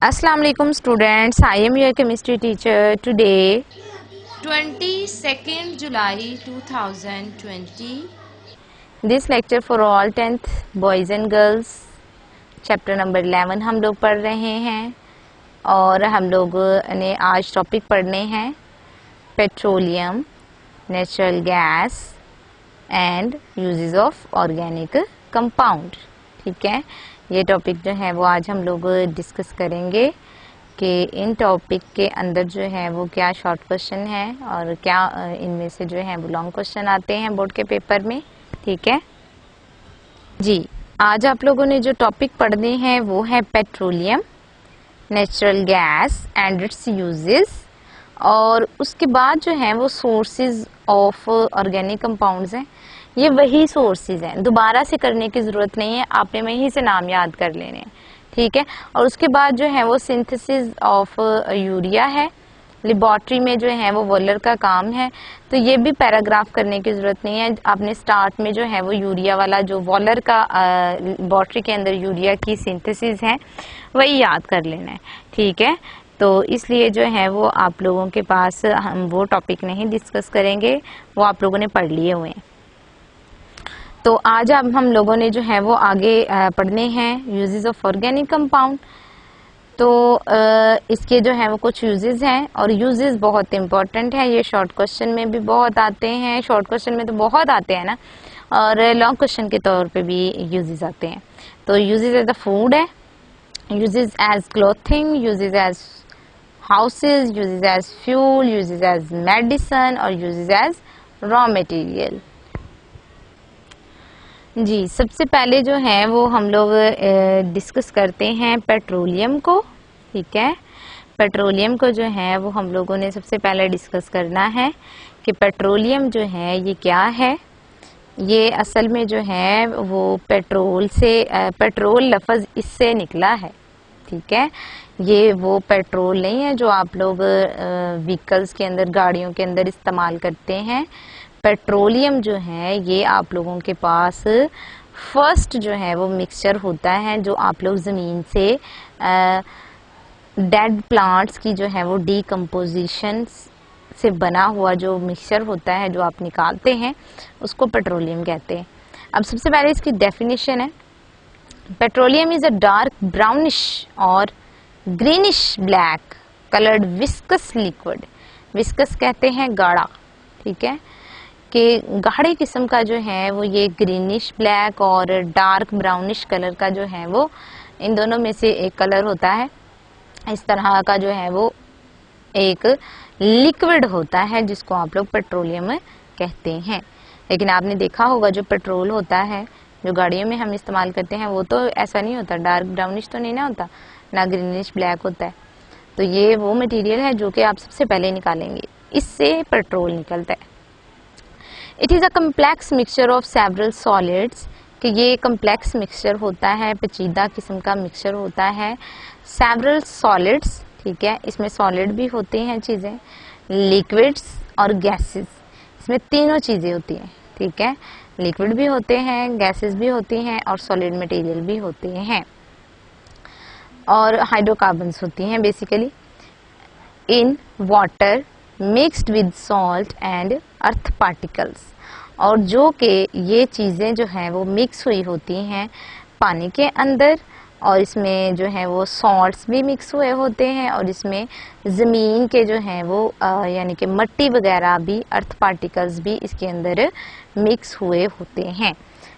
Assalamu alaikum students, I am your chemistry teacher. Today 22nd July 2020 this lecture for all 10th boys and girls chapter number 11 हम लोग पढ़ रहे हैं और हम लोग ने आज टॉपिक पढ़ने हैं petroleum, natural gas and uses of organic compound. ठीक है, ये टॉपिक जो है वो आज हम लोग डिस्कस करेंगे कि इन टॉपिक के अंदर जो है वो क्या शॉर्ट क्वेश्चन है और क्या इनमें से जो है वो लॉन्ग क्वेश्चन आते हैं बोर्ड के पेपर में। ठीक है जी, आज आप लोगों ने जो टॉपिक पढ़ने हैं वो है petroleum, natural gas and it's uses, और उसके बाद जो है वो सोर्सेज ऑफ ऑर्गेनिक कंपाउंड्स हैं। ये वही सोर्सेज हैं, दोबारा से करने की ज़रूरत नहीं है, आपने वहीं से नाम याद कर लेने हैं। ठीक है, और उसके बाद जो है वो सिंथेसिस ऑफ यूरिया है, लेबॉर्ट्री में जो है वो वॉलर का काम है, तो ये भी पैराग्राफ करने की ज़रूरत नहीं है। आपने स्टार्ट में जो है वो यूरिया वाला जो वॉलर का लेबॉर्ट्री के अंदर यूरिया की सिंथेसिस है वही याद कर लेना है। ठीक है, तो इसलिए जो है वो आप लोगों के पास हम वो टॉपिक नहीं डिस्कस करेंगे, वो आप लोगों ने पढ़ लिए हुए हैं। तो आज अब हम लोगों ने जो है वो आगे पढ़ने हैं यूजेस ऑफ ऑर्गेनिक कंपाउंड। तो इसके जो है वो कुछ यूजेस हैं और यूजेस बहुत इंपॉर्टेंट है। ये शॉर्ट क्वेश्चन में भी बहुत आते हैं, शॉर्ट क्वेश्चन में तो बहुत आते हैं ना, और लॉन्ग क्वेश्चन के तौर पे भी यूजेस आते हैं। तो यूजेस एज द फूड है, uses as clothing, uses as houses, uses as fuel, uses as medicine और यूजेस एज रॉ मटेरियल। जी, सबसे पहले जो है वो हम लोग डिस्कस करते हैं पेट्रोलियम को। ठीक है, पेट्रोलियम को जो है वो हम लोगों ने सबसे पहले डिस्कस करना है कि पेट्रोलियम जो है ये क्या है। ये असल में जो है वो पेट्रोल से पेट्रोल लफ्ज़ इससे निकला है। ठीक है, ये वो पेट्रोल नहीं है जो आप लोग व्हीकल्स के अंदर, गाड़ियों के अंदर इस्तेमाल करते हैं। पेट्रोलियम जो है ये आप लोगों के पास फर्स्ट जो है वो मिक्सचर होता है जो आप लोग ज़मीन से डेड प्लांट्स की जो है वो डीकम्पोजिशन से बना हुआ जो मिक्सचर होता है जो आप निकालते हैं उसको पेट्रोलियम कहते हैं। अब सबसे पहले इसकी डेफिनेशन है, petroleum is a dark brownish और greenish black coloured viscous liquid. Viscous कहते हैं गाढ़ा। ठीक है, कि गाढ़े किस्म का जो है वो ये ग्रीनिश ब्लैक और डार्क ब्राउनिश कलर का जो है वो इन दोनों में से एक कलर होता है। इस तरह का जो है वो एक लिक्विड होता है जिसको आप लोग पेट्रोलियम कहते हैं। लेकिन आपने देखा होगा जो पेट्रोल होता है जो गाड़ियों में हम इस्तेमाल करते हैं वो तो ऐसा नहीं होता, डार्क ब्राउनिश तो नहीं ना होता, ना ग्रीनिश ब्लैक होता है। तो ये वो मटेरियल है जो कि आप सबसे पहले निकालेंगे, इससे पेट्रोल निकलता है। It is a complex mixture of several solids, कि ये कम्प्लेक्स मिक्सचर होता है, पेचीदा किस्म का मिक्सचर होता है। सेवरल सॉलिड्स, ठीक है, इसमें सॉलिड भी होते हैं चीज़ें, लिक्विड्स और गैसेस, इसमें तीनों चीज़ें होती हैं। ठीक है, लिक्विड भी होते हैं, गैसेस भी होती हैं और सॉलिड मटेरियल भी होते हैं, और हाइड्रोकार्बन्स होती हैं basically in water mixed with salt and earth particles. और जो कि ये चीज़ें जो हैं वो मिक्स हुई होती हैं पानी के अंदर, और इसमें जो है वो सॉल्ट्स भी मिक्स हुए होते हैं, और इसमें ज़मीन के जो हैं वो यानी कि मिट्टी वगैरह भी, अर्थ पार्टिकल्स भी इसके अंदर मिक्स हुए होते हैं।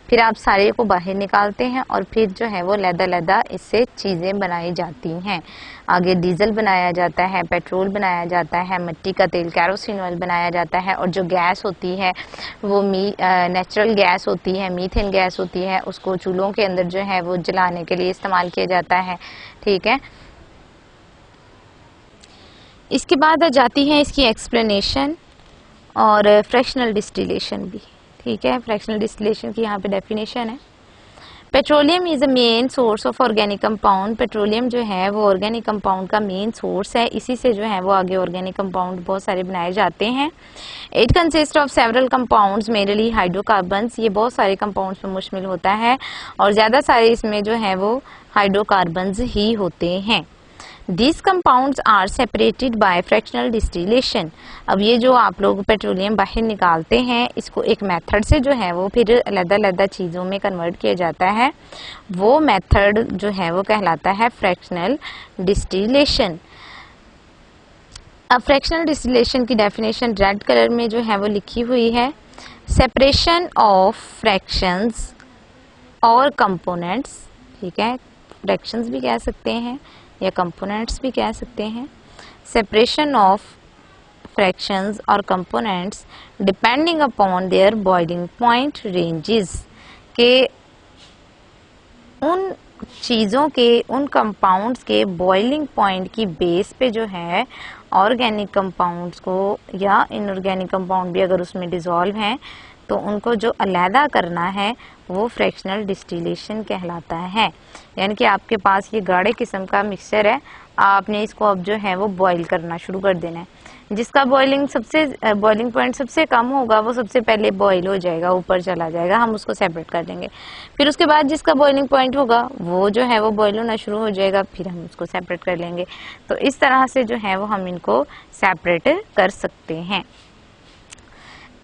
फिर आप सारे को बाहर निकालते हैं और फिर जो है वो लैदा इससे चीज़ें बनाई जाती हैं। आगे डीजल बनाया जाता है, पेट्रोल बनाया जाता है, मिट्टी का तेल कैरोसिन ऑयल बनाया जाता है, और जो गैस होती है वो नेचुरल गैस होती है, मीथेन गैस होती है, उसको चूल्हों के अंदर जो है वो जलाने के लिए इस्तेमाल किया जाता है। ठीक है, इसके बाद आ जाती है इसकी एक्सप्लेनेशन और फ्रैक्शनल डिस्टिलेशन भी। ठीक है, फ्रैक्शनल डिस्टिलेशन की यहाँ पे डेफिनेशन है, petroleum is a main source of organic compound. Petroleum जो है वो ऑर्गेनिक कंपाउंड का मेन सोर्स है, इसी से जो है वो आगे ऑर्गेनिक कंपाउंड बहुत सारे बनाए जाते हैं। It consist of several compounds mainly hydrocarbons, ये बहुत सारे कंपाउंड्स पर मुश्तमिल होता है और ज़्यादा सारे इसमें जो है वो हाइड्रोकार्बन्स ही होते हैं। These compounds are separated by fractional distillation. अब ये जो आप लोग पेट्रोलियम बाहर निकालते हैं, इसको एक मेथड से जो है वो फिर अलग-अलग चीज़ों में कन्वर्ट किया जाता है। वो मेथड जो है वो कहलाता है फ्रैक्शनल डिस्टिलेशन। अब फ्रैक्शनल डिस्टिलेशन की डेफिनेशन रेड कलर में जो है वो लिखी हुई है। सेपरेशन ऑफ फ्रैक्शंस और कंपोनेंट्स, ठीक है, फ्रैक्शंस भी कह सकते हैं या कंपोनेंट्स भी कह सकते हैं। सेपरेशन ऑफ फ्रैक्शंस और components depending upon their boiling point ranges, के उन चीज़ों के, उन कंपाउंड्स के बॉइलिंग पॉइंट की बेस पे जो है ऑर्गेनिक कंपाउंड्स को या इनऑर्गेनिक कंपाउंड भी अगर उसमें डिसॉल्व हैं तो उनको जो अलहदा करना है वो फ्रैक्शनल डिस्टिलेशन कहलाता है। यानी कि आपके पास ये गाढ़े किस्म का मिक्सचर है, आपने इसको अब जो है वो बॉईल करना शुरू कर देना है। जिसका बॉइलिंग पॉइंट सबसे कम होगा वो सबसे पहले बॉईल हो जाएगा, ऊपर चला जाएगा, हम उसको सेपरेट कर देंगे। फिर उसके बाद जिसका बॉइलिंग पॉइंट होगा वो जो है वो बॉईल होना शुरू हो जाएगा, फिर हम उसको सेपरेट कर लेंगे। तो इस तरह से जो है वो हम इनको सेपरेट कर सकते हैं।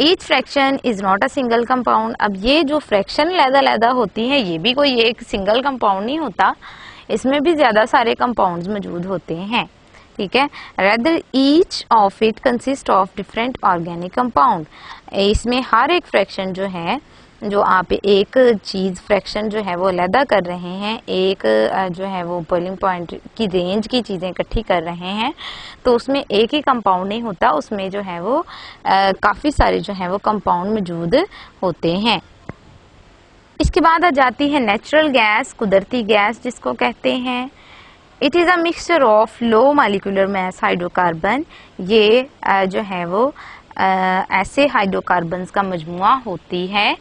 Each fraction is not a single compound. अब ये जो फ्रैक्शन लैदा होती है ये भी कोई एक सिंगल कंपाउंड नहीं होता, इसमें भी ज्यादा सारे कंपाउंड्स मौजूद होते हैं, ठीक है। Rather each of it consist of different organic compound. इसमें हर एक फ्रैक्शन जो है, जो आप एक चीज फ्रैक्शन जो है वो अलहदा कर रहे हैं, एक जो है वो बॉइलिंग पॉइंट की रेंज की चीजें इकट्ठी कर रहे हैं, तो उसमें एक ही कंपाउंड नहीं होता, उसमें जो है वो काफी सारे जो है वो कंपाउंड मौजूद होते हैं। इसके बाद आ जाती है नेचुरल गैस, कुदरती गैस जिसको कहते हैं। It is a mixture of low molecular mass hydrocarbon. ये जो है वो ऐसे हाइड्रोकार्बन्स का मजमुआ होती है,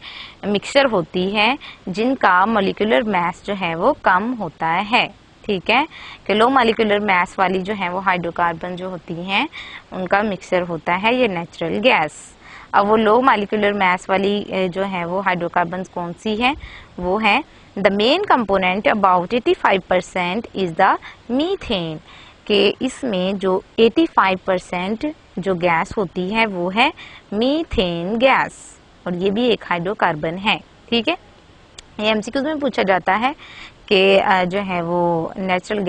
मिक्सचर होती है जिनका मॉलिक्यूलर मास जो है वो कम होता है, ठीक है। कि लो मॉलिक्यूलर मास वाली जो है वो हाइड्रोकार्बन जो होती हैं उनका मिक्सचर होता है ये नेचुरल गैस। अब वो लो मॉलिक्यूलर मास वाली जो है वो हाइड्रोकार्बन्स कौन सी है, वो है the main component about 85% is the methane. कि इसमें जो 85% जो गैस होती है वो है मीथेन गैस, और ये भी एक हाइड्रोकार्बन है, ठीक है। ये एमसीक्यूज में पूछा जाता है कि जो है वो नेचुरल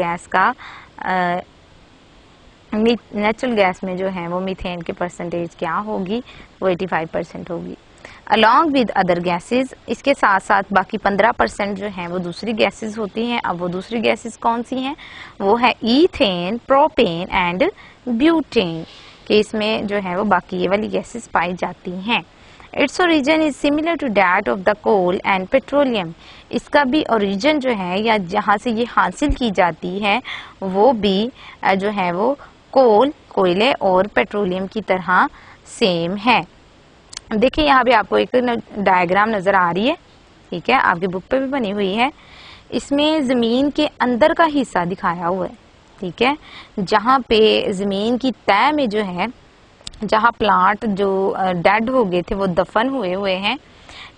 गैस में जो है वो मीथेन की परसेंटेज क्या होगी, वो 85% होगी। अलॉन्ग विद अदर गैसेस, इसके साथ साथ बाकी 15% जो है वो दूसरी गैसेस होती हैं। अब वो दूसरी गैसेस कौन सी हैं, वो है ईथेन, प्रोपेन एंड ब्यूटेन। कि इसमें जो है वो बाकी ये वाली गैसेस पाई जाती हैं। Its origin is similar to that of the coal and petroleum. इसका भी ओरिजिन जो है या जहाँ से ये हासिल की जाती है वो भी जो है वो कोयले और पेट्रोलियम की तरह सेम है। देखिए यहाँ पे आपको एक डायग्राम नजर आ रही है, ठीक है, आपकी बुक पे भी बनी हुई है। इसमें जमीन के अंदर का हिस्सा दिखाया हुआ है, ठीक है, जहाँ पे जमीन की तह में जो है, जहाँ प्लांट जो डेड हो गए थे वो दफन हुए हैं,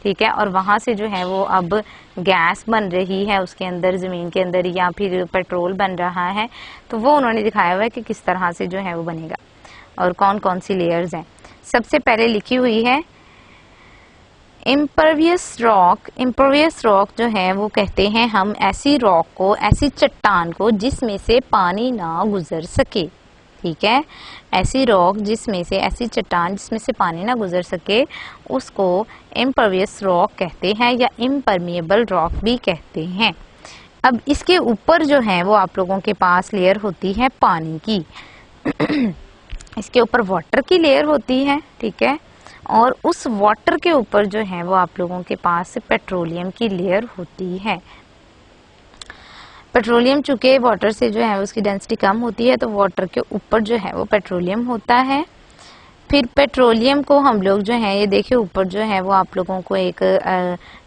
ठीक है, और वहां से जो है वो अब गैस बन रही है उसके अंदर, जमीन के अंदर, या फिर पेट्रोल बन रहा है। तो वो उन्होंने दिखाया हुआ है कि किस तरह से जो है वो बनेगा और कौन कौन सी लेयर्स हैं। सबसे पहले लिखी हुई है इम्परवियस रॉक। इम्परवियस रॉक जो है वो कहते हैं हम ऐसी रॉक को, ऐसी चट्टान को जिसमें से पानी ना गुजर सके, ठीक है। ऐसी रॉक जिसमें से, ऐसी चट्टान जिसमें से पानी ना गुजर सके, उसको इम्परवियस रॉक कहते हैं या इम्परमिएबल रॉक भी कहते हैं। अब इसके ऊपर जो है वो आप लोगों के पास लेयर होती है पानी की इसके ऊपर वाटर की लेयर होती है, ठीक है, और उस वाटर के ऊपर जो है वो आप लोगों के पास पेट्रोलियम की लेयर होती है। पेट्रोलियम चूंकि वाटर से जो है उसकी डेंसिटी कम होती है तो वाटर के ऊपर जो है वो पेट्रोलियम होता है। फिर पेट्रोलियम को हम लोग जो है, ये देखिए ऊपर जो है वो आप लोगों को एक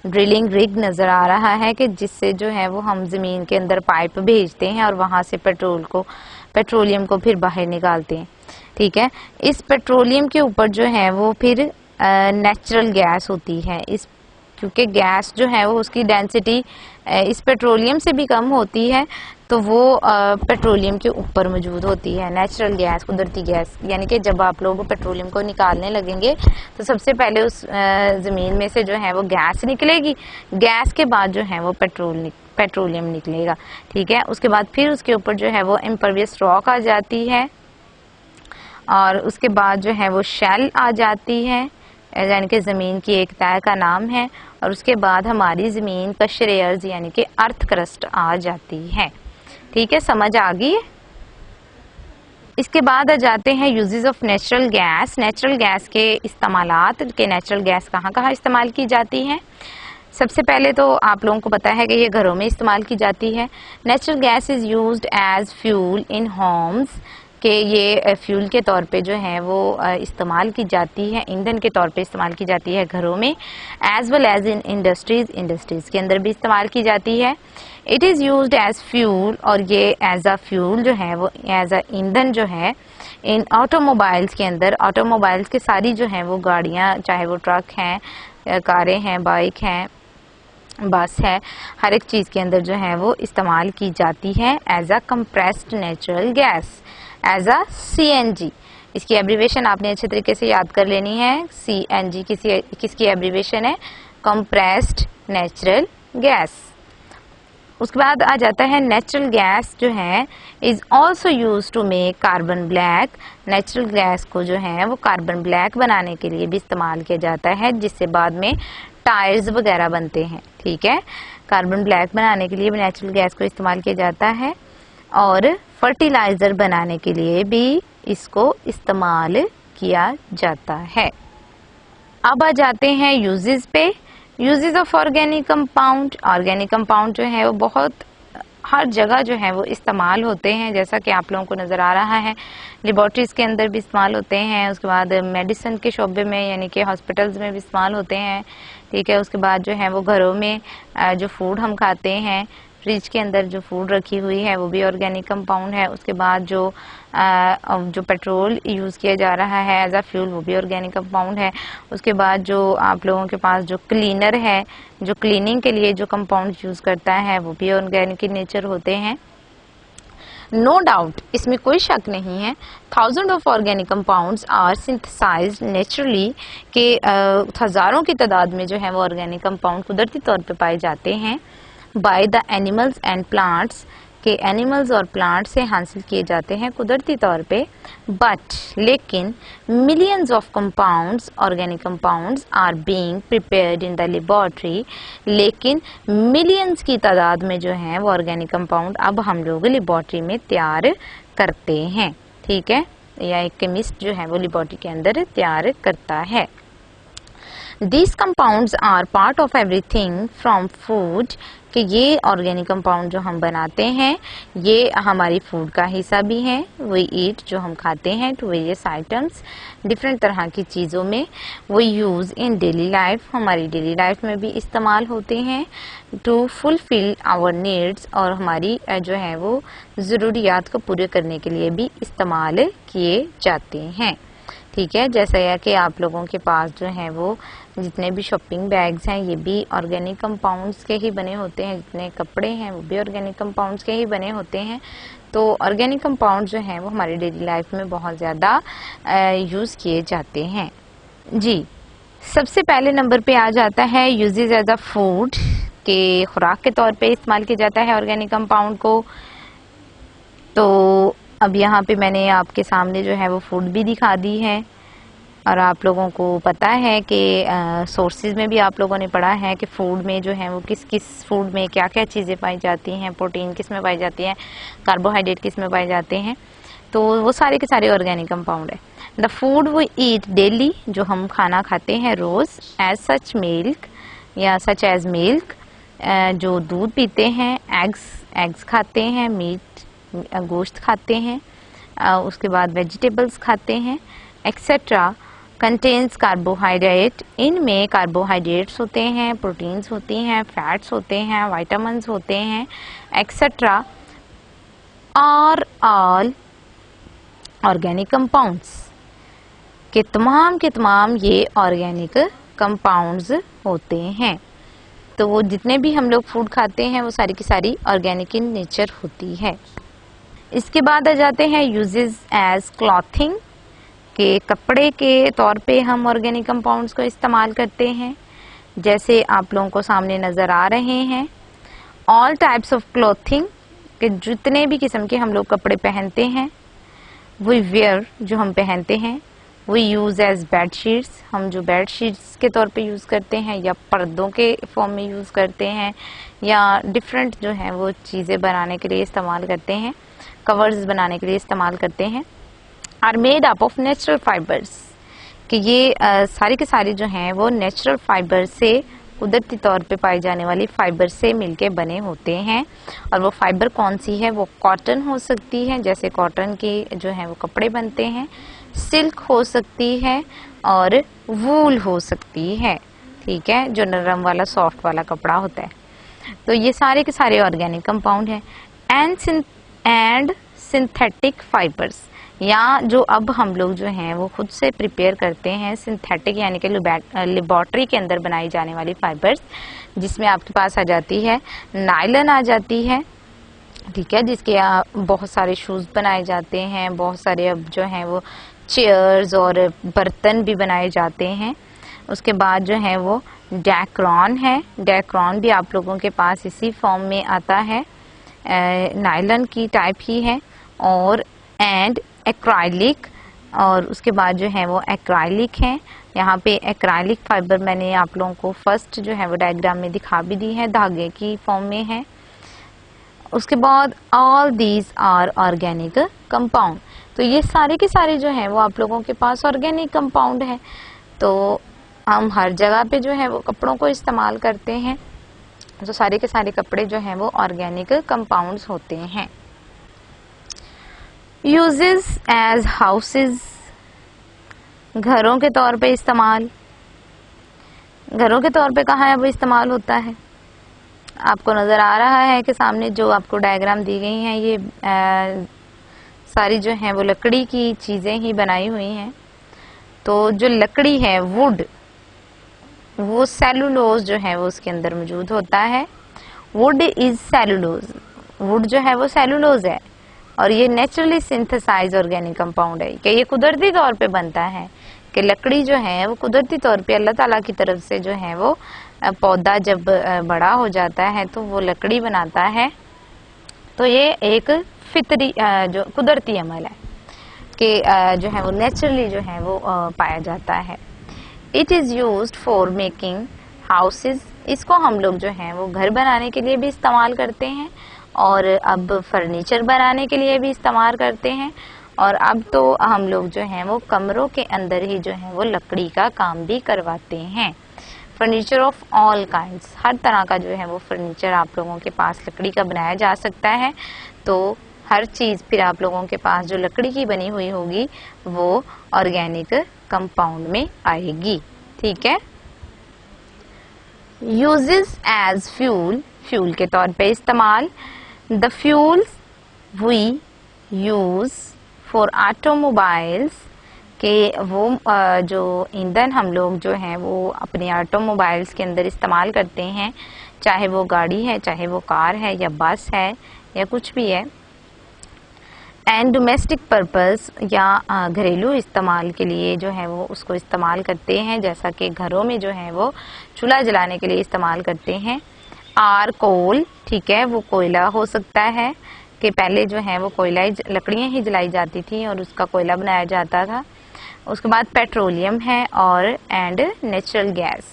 ड्रिलिंग रिग नजर आ रहा है कि जिससे जो है वो हम जमीन के अंदर पाइप भेजते हैं और वहां से पेट्रोलियम को फिर बाहर निकालते हैं, ठीक है। इस पेट्रोलियम के ऊपर जो है वो फिर नेचुरल गैस होती है। क्योंकि गैस जो है वो उसकी डेंसिटी इस पेट्रोलियम से भी कम होती है, तो वो पेट्रोलियम के ऊपर मौजूद होती है। नेचुरल गैस, कुदरती गैस, यानी कि जब आप लोग पेट्रोलियम को निकालने लगेंगे तो सबसे पहले उस ज़मीन में से जो है वो गैस निकलेगी, गैस के बाद जो है वो पेट्रोलियम निकलेगा, ठीक है। उसके बाद फिर उसके ऊपर जो है वो इम्परवियस रॉक आ जाती है, और उसके बाद जो है वो शेल आ जाती है, यानी कि ज़मीन की एक तह का नाम है, और उसके बाद हमारी ज़मीन कशर अर्ज़ यानी कि अर्थ क्रस्ट आ जाती है, ठीक है। समझ आ गई। इसके बाद आ जाते हैं uses of natural gas. Natural gas के इस्तेमालात के नेचुरल गैस कहाँ कहाँ इस्तेमाल की जाती है। सबसे पहले तो आप लोगों को पता है कि ये घरों में इस्तेमाल की जाती है। Natural gas is used as fuel in homes, कि ये फ्यूल के तौर पे जो है वो इस्तेमाल की जाती है, ईंधन के तौर पे इस्तेमाल की जाती है घरों में, as well as in industries के अंदर भी इस्तेमाल की जाती है। It is used as fuel, और ये एज अ फ्यूल जो है वो एज अ ईंधन जो है इन ऑटोमोबाइल्स के अंदर, ऑटोमोबाइल्स के सारी जो हैं वो गाड़ियाँ, चाहे वो ट्रक हैं, कारें हैं, बाइक हैं, बस है, हर एक चीज़ के अंदर जो है वो इस्तेमाल की जाती है as a compressed natural gas, as a CNG। इसकी एब्रीवेशन आपने अच्छे तरीके से याद कर लेनी है। CNG किसकी एब्रीवेशन है? Compressed natural gas. उसके बाद आ जाता है नेचुरल गैस जो है is also use to make carbon black. Natural gas को जो है वो कार्बन ब्लैक बनाने के लिए भी इस्तेमाल किया जाता है, जिससे बाद में टायर्स वगैरह बनते हैं, ठीक है। कार्बन ब्लैक बनाने के लिए भी नेचुरल गैस को इस्तेमाल किया जाता है, और फर्टिलाइजर बनाने के लिए भी इसको इस्तेमाल किया जाता है। अब आ जाते हैं यूजेस पे। Uses of organic compound. Organic compound जो है वो बहुत हर जगह जो है वो इस्तेमाल होते हैं, जैसा कि आप लोगों को नज़र आ रहा है। लेबॉर्ट्रीज़ के अंदर भी इस्तेमाल होते हैं, उसके बाद मेडिसिन के शोबे में यानी कि हॉस्पिटल्स में भी इस्तेमाल होते हैं, ठीक है। उसके बाद जो है वो घरों में जो फूड हम खाते हैं, फ्रिज के अंदर जो फूड रखी हुई है वो भी ऑर्गेनिक कंपाउंड है। उसके बाद जो पेट्रोल यूज़ किया जा रहा है एज अ फ्यूल, वो भी ऑर्गेनिक कंपाउंड है। उसके बाद जो आप लोगों के पास जो क्लीनर है, जो क्लीनिंग के लिए जो कंपाउंड यूज़ करता है, वो भी ऑर्गेनिक in नेचर होते हैं। नो डाउट, इसमें कोई शक नहीं है, thousand of organic compounds are synthesised naturally, के हज़ारों की तादाद में जो है वो ऑर्गेनिक कंपाउंड कुदरती तौर पे पाए जाते हैं by the animals and plants, के एनिमल्स और प्लांट्स से हासिल किए जाते हैं कुदरती तौर पे। बट लेकिन millions of compounds, organic compounds are being prepared in the laboratory, लेकिन मिलियंस की तादाद में जो है वो ऑर्गेनिक कंपाउंड अब हम लोग लेबॉर्ट्री में तैयार करते हैं, ठीक है, या एक केमिस्ट जो है वो लेबॉर्ट्री के अंदर तैयार करता है। These compounds are part of everything from food, कि ये ऑर्गेनिक कंपाउंड जो हम बनाते हैं ये हमारी फूड का हिस्सा भी है। वी ईट, जो हम खाते हैं, टू वेरियस आइटम्स, डिफरेंट तरह की चीज़ों में। वो यूज़ इन डेली लाइफ, हमारी डेली लाइफ में भी इस्तेमाल होते हैं। टू फुलफिल आवर नीड्स, और हमारी जो है वो ज़रूरियात को पूरे करने के लिए भी इस्तेमाल किए जाते हैं, ठीक है। जैसा है कि आप लोगों के पास जो है वो जितने भी शॉपिंग बैग्स हैं ये भी ऑर्गेनिक कंपाउंड्स के ही बने होते हैं, जितने कपड़े हैं वो भी ऑर्गेनिक कंपाउंड्स के ही बने होते हैं। तो ऑर्गेनिक कंपाउंड जो हैं वो हमारी डेली लाइफ में बहुत ज़्यादा यूज़ किए जाते हैं। जी, सबसे पहले नंबर पे आ जाता है यूजेस एज अ फूड, के खुराक के तौर पे इस्तेमाल किया जाता है ऑर्गेनिक कंपाउंड को। तो अब यहाँ पे मैंने आपके सामने जो है वो फूड भी दिखा दी है, और आप लोगों को पता है कि सोर्सेज में भी आप लोगों ने पढ़ा है कि फूड में जो है वो किस किस फूड में क्या क्या चीज़ें पाई जाती हैं, प्रोटीन किस में पाई जाती है, कार्बोहाइड्रेट किस में पाए जाते हैं। तो वो सारे के सारे ऑर्गेनिक कंपाउंड है। The food we eat daily, जो हम खाना खाते हैं रोज़, एज सच मिल्क या सच एज मिल्क, जो दूध पीते हैं, एग्स खाते हैं, मीट गोश्त खाते हैं, उसके बाद वेजिटेबल्स खाते हैं, एक्सेट्रा, कंटेन्स कार्बोहाइड्रेट। इनमें कार्बोहाइड्रेट्स होते हैं, प्रोटीन्स होती हैं, फैट्स होते हैं, विटामिन्स होते हैं, etcetera are all organic compounds, के तमाम ये ऑर्गेनिक कंपाउंड्स होते हैं। तो वो जितने भी हम लोग फूड खाते हैं वो सारी की सारी ऑर्गेनिक इन नेचर होती है। इसके बाद आ जाते हैं यूजेस एज क्लॉथिंग, के कपड़े के तौर पे हम ऑर्गेनिक कंपाउंड्स को इस्तेमाल करते हैं। जैसे आप लोगों को सामने नज़र आ रहे हैं, ऑल टाइप्स ऑफ क्लॉथिंग, के जितने भी किस्म के हम लोग कपड़े पहनते हैं, वी वेयर जो हम पहनते हैं, we use as bed sheets, हम जो बेड शीट्स के तौर पे यूज़ करते हैं या पर्दों के फॉर्म में यूज़ करते हैं या डिफरेंट जो है वो चीज़ें बनाने के लिए इस्तेमाल करते हैं, कवर्स बनाने के लिए इस्तेमाल करते हैं, are made up of natural fibres, कि ये सारी के सारी जो हैं वो नेचुरल फाइबर से, कुदरती तौर पे पाई जाने वाली फाइबर से मिलके बने होते हैं। और वो फाइबर कौन सी है, वो कॉटन हो सकती है, जैसे कॉटन के जो है वो कपड़े बनते हैं, सिल्क हो सकती है और वूल हो सकती है, ठीक है, जो नरम वाला सॉफ्ट वाला कपड़ा होता है। तो ये सारे के सारे ऑर्गेनिक कंपाउंड हैं। एंड सिंथेटिक फाइबर्स, या जो अब हम लोग जो हैं वो खुद से प्रिपेयर करते हैं, सिंथेटिक यानी कि लेबोरेटरी के अंदर बनाई जाने वाली फाइबर्स, जिसमें आपके पास आ जाती है नायलन आ जाती है, ठीक है, जिसके बहुत सारे शूज़ बनाए जाते हैं, बहुत सारे अब जो हैं वो चेयर्स और बर्तन भी बनाए जाते हैं। उसके बाद जो है वो डैक्रॉन है, डैक्रॉन भी आप लोगों के पास इसी फॉर्म में आता है, नायलन की टाइप ही है। और एंड एक्राइलिक, और उसके बाद जो है वो एक्राइलिक है। यहाँ पे एक्राइलिक फाइबर मैंने आप लोगों को फर्स्ट जो है वो डायग्राम में दिखा भी दी है, धागे की फॉर्म में है। उसके बाद all these are organic compound, तो ये सारे के सारे जो हैं वो आप लोगों के पास ऑर्गेनिक कंपाउंड है। तो हम हर जगह पे जो है वो कपड़ों को इस्तेमाल करते हैं, तो सारे के सारे कपड़े जो हैं वो ऑर्गेनिक कंपाउंड्स होते हैं। यूजेस एज हाउसेस, घरों के तौर पे इस्तेमाल, घरों के तौर पे कहाँ है वो इस्तेमाल होता है, आपको नज़र आ रहा है कि सामने जो आपको डायग्राम दी गई हैं ये सारी जो हैं वो लकड़ी की चीज़ें ही बनाई हुई हैं। तो जो लकड़ी है, वुड, वो सेलुलोज जो है वो उसके अंदर मौजूद होता है। वुड इज सेलुलोज, वुड जो है वो सेलुलोज है, और ये नेचुरली सिंथेसाइज ऑर्गेनिक कंपाउंड है, कि ये कुदरती तौर पे बनता है, कि लकड़ी जो है वो कुदरती तौर पे अल्लाह ताला की तरफ से जो है वो पौधा जब बड़ा हो जाता है तो वो लकड़ी बनाता है। तो ये एक फितरी जो कुदरती अमल है कि जो है वो नेचुरली जो है वो पाया जाता है। It is used for making houses, इसको हम लोग जो है वो घर बनाने के लिए भी इस्तेमाल करते हैं, और अब फर्नीचर बनाने के लिए भी इस्तेमाल करते हैं, और अब तो हम लोग जो हैं वो कमरों के अंदर ही जो है वो लकड़ी का काम भी करवाते हैं। फर्नीचर ऑफ ऑल काइंड्स, हर तरह का जो है वो फर्नीचर आप लोगों के पास लकड़ी का बनाया जा सकता है। तो हर चीज़ फिर आप लोगों के पास जो लकड़ी की बनी हुई होगी वो ऑर्गेनिक कंपाउंड में आएगी, ठीक है। यूजेस एज फ्यूल, फ्यूल के तौर पे इस्तेमाल। The fuels we use for automobiles, कि वो जो ईंधन हम लोग जो हैं वो अपने ऑटोमोबाइल्स के अंदर इस्तेमाल करते हैं, चाहे वो गाड़ी है, चाहे वो कार है या बस है या कुछ भी है। एंड डोमेस्टिक पर्पस, या घरेलू इस्तेमाल के लिए जो है वो उसको इस्तेमाल करते हैं, जैसा कि घरों में जो है वो चूल्हा जलाने के लिए इस्तेमाल करते हैं। आर कोल, ठीक है, वो कोयला हो सकता है, कि पहले जो है वो कोयला लकड़ियाँ ही जलाई जाती थी और उसका कोयला बनाया जाता था। उसके बाद पेट्रोलियम है और एंड नेचुरल गैस,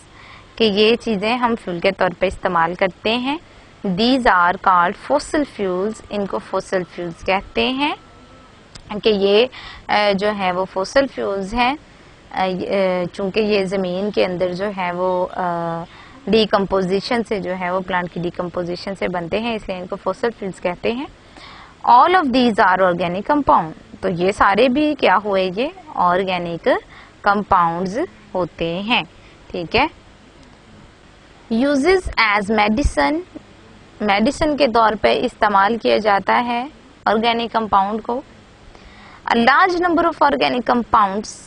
कि ये चीज़ें हम फ्यूल के तौर पे इस्तेमाल करते हैं। These are called fossil fuels, इनको फॉसिल फ्यूल्स कहते हैं, कि ये जो है वो फॉसिल फ्यूल्स हैं, चूँकि ये ज़मीन के अंदर जो है वो डीकम्पोजिशन से जो है वो प्लांट की डीकम्पोजिशन से बनते हैं, इसलिए इनको फॉसिल फ्यूल्स कहते हैं। All of these are organic compound, तो ये सारे भी क्या हुए, ये ऑर्गेनिक कंपाउंड्स होते हैं, ठीक है। यूजेस एज मेडिसिन, मेडिसिन के तौर पे इस्तेमाल किया जाता है ऑर्गेनिक कंपाउंड को। A large number of organic compounds,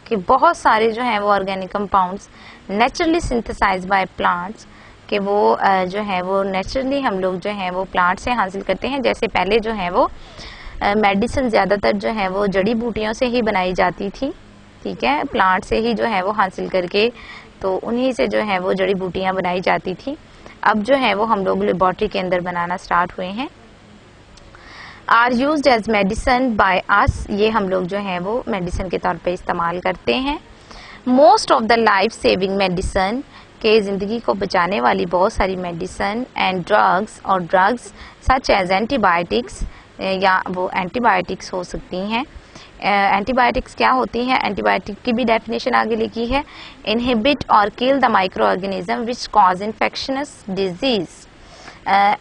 कि बहुत सारे जो हैं वो organic compounds naturally synthesise by plants, कि वो जो है वो नेचुरली हम लोग जो है वो प्लांट से हासिल करते हैं। जैसे पहले जो है वो मेडिसिन ज़्यादातर जो है वो जड़ी बूटियों से ही बनाई जाती थी, ठीक है, प्लांट से ही जो है वो हासिल करके, तो उन्हीं से जो है वो जड़ी बूटियाँ बनाई जाती थी। अब जो है वो हम लोग लेबोरेटरी के अंदर बनाना स्टार्ट हुए हैं। Are used as medicine by us, ये हम लोग जो है वो मेडिसिन के तौर पे इस्तेमाल करते हैं। Most of the life saving medicine, के ज़िंदगी को बचाने वाली बहुत सारी मेडिसिन एंड ड्रग्स, और ड्रग्स सच एज एंटीबायोटिक्स, या वो एंटीबायोटिक्स हो सकती हैं। एंटीबायोटिक्स क्या होती हैं? एंटीबायोटिक की भी डेफिनेशन आगे लिखी है, इनहिबिट और kill the micro organism which cause infections disease.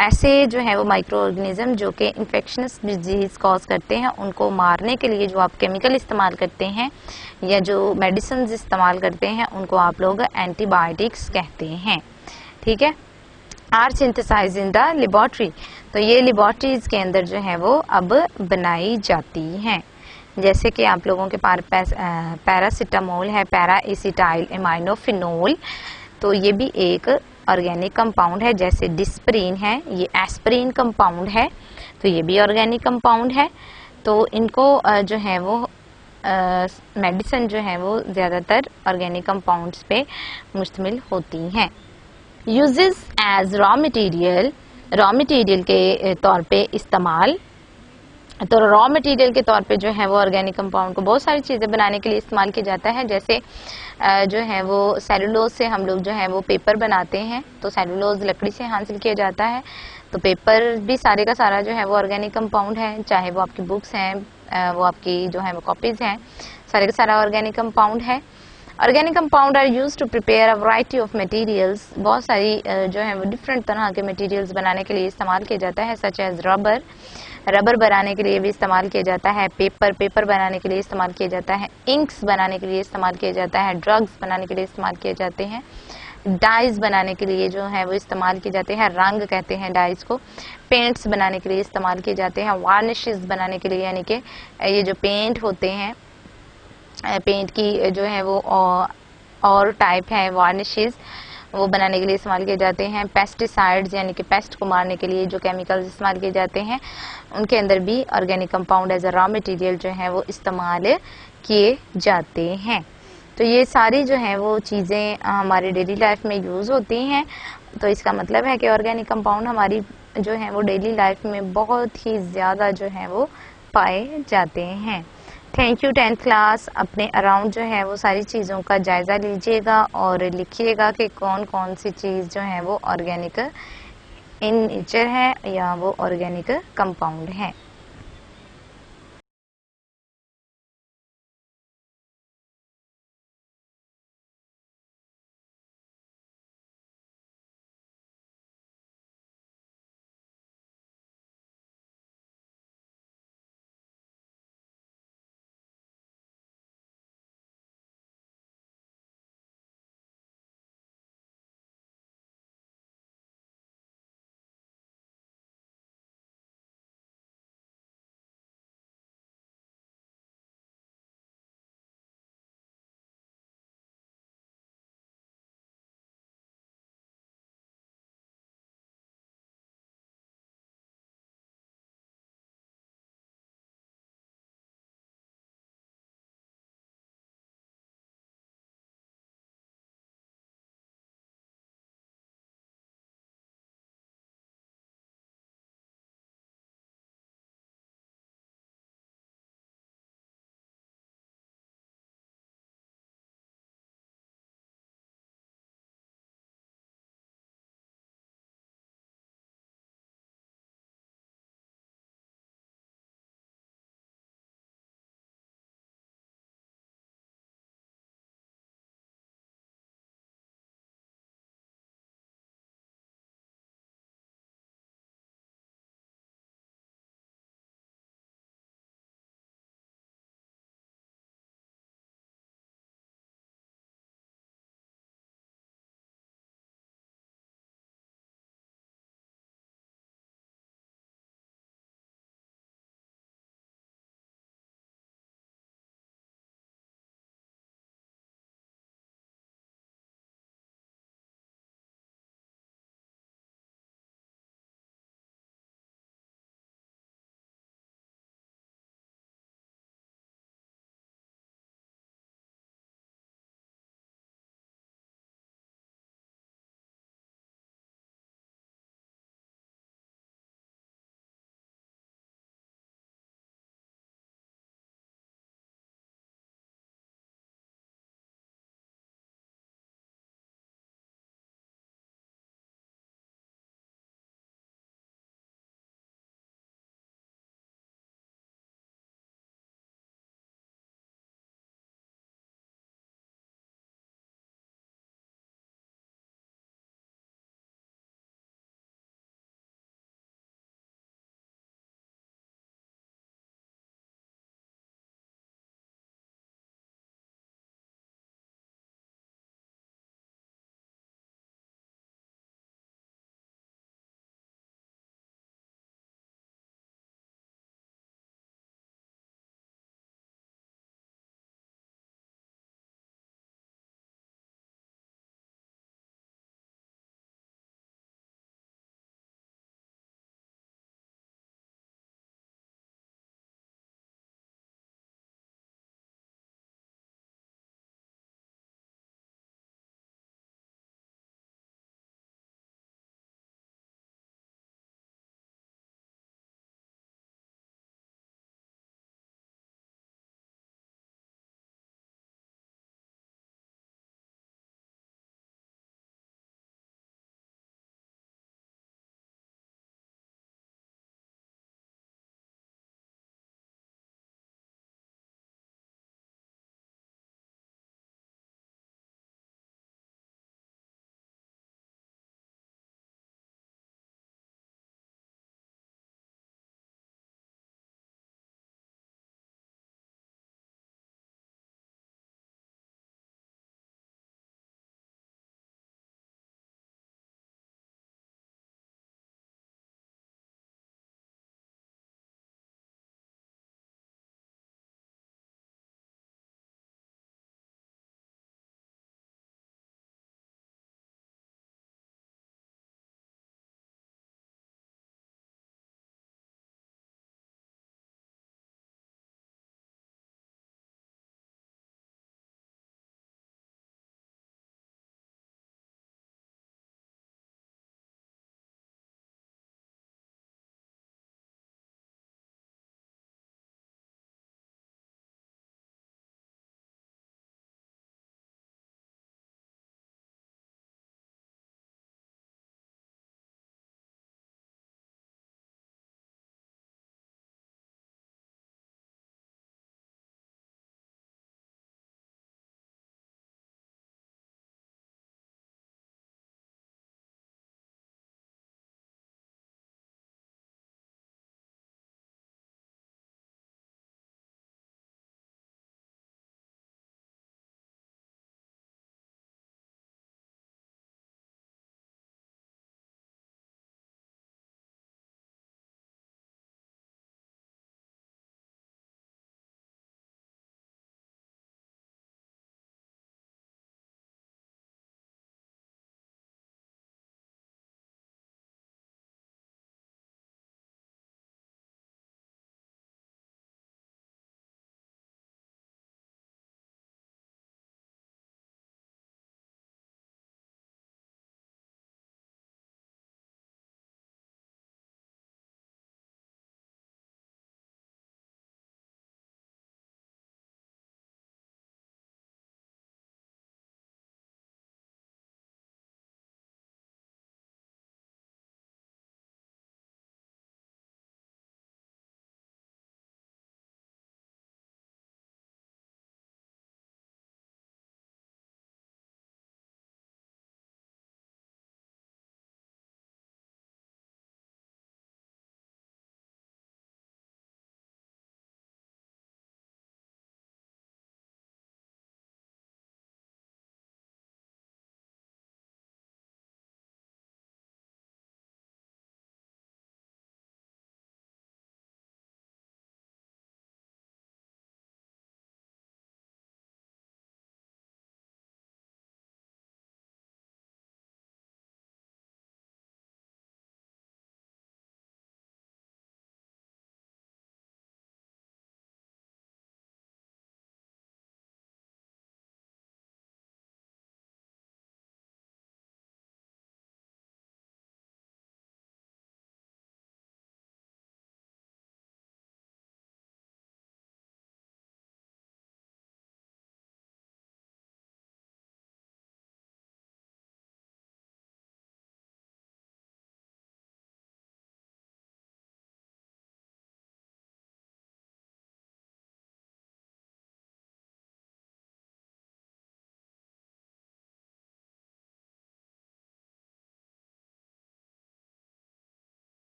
ऐसे जो है वो माइक्रो ऑर्गेनिज्म जो कि इन्फेक्शनस डिजीज कॉज करते हैं, उनको मारने के लिए जो आप केमिकल इस्तेमाल करते हैं या जो मेडिसिन इस्तेमाल करते हैं, उनको आप लोग एंटीबायोटिक्स कहते हैं, ठीक है। Are synthesise in the laboratory, तो ये लेबोरेटरीज के अंदर जो है वो अब बनाई जाती हैं। जैसे कि आप लोगों के पास पैरासिटामोल है, पैरा एसिटाइल एमाइनोफिनोल, तो ये भी एक ऑर्गेनिक कंपाउंड है। जैसे डिस्प्रिन है, ये एस्प्रिन कंपाउंड है, तो ये भी ऑर्गेनिक कंपाउंड है। तो इनको जो है वो मेडिसिन जो है वो ज़्यादातर ऑर्गेनिक कंपाउंड्स पे मुश्तमिल होती हैं। यूजेस एज रॉ मटेरियल के तौर पे इस्तेमाल, तो रॉ मटेरियल के तौर पे जो है वो ऑर्गेनिक कंपाउंड को बहुत सारी चीज़ें बनाने के लिए इस्तेमाल किया जाता है। जैसे जो है वो सेलुलोज से हम लोग जो है वो पेपर बनाते हैं, तो सेलुलोज लकड़ी से हासिल किया जाता है, तो पेपर भी सारे का सारा जो है वो ऑर्गेनिक कंपाउंड है। चाहे वो आपकी बुक्स हैं, वो आपकी जो है वो कॉपीज़ हैं, सारे का सारा ऑर्गेनिक कंपाउंड है। Organic compound are use to prepare a variety of materials, बहुत सारी जो है वो डिफरेंट तरह के मटेरियल्स बनाने के लिए इस्तेमाल किया जाता है। सच एज रबर बनाने के लिए भी इस्तेमाल किया जाता है, पेपर बनाने के लिए इस्तेमाल किया जाता है, इंक्स बनाने के लिए इस्तेमाल किया जाता है, ड्रग्स बनाने के लिए इस्तेमाल किए जाते हैं, डाइज बनाने के लिए जो है वो इस्तेमाल किए जाते हैं, रंग कहते हैं डाइज को, पेंट्स बनाने के लिए इस्तेमाल किए जाते हैं, वार्निशेस बनाने के लिए, यानी कि ये जो पेंट होते हैं, पेंट की जो है वो और टाइप है वार्निशेस, वो बनाने के लिए इस्तेमाल किए जाते हैं। पेस्टिसाइड्स यानी कि पेस्ट को मारने के लिए जो केमिकल्स इस्तेमाल किए जाते हैं, उनके अंदर भी organic compound as a raw material जो है वो इस्तेमाल किए जाते हैं। तो ये सारी जो है वो चीज़ें हमारे डेली लाइफ में यूज़ होती हैं। तो इसका मतलब है कि ऑर्गेनिक कंपाउंड हमारी जो है वो डेली लाइफ में बहुत ही ज़्यादा जो है वो पाए जाते हैं। Thank you 10th class. अपने अराउंड जो है वो सारी चीज़ों का जायज़ा लीजिएगा और लिखिएगा कि कौन कौन सी चीज़ जो है वो ऑर्गेनिक इन नेचर है या वो ऑर्गेनिक कंपाउंड है।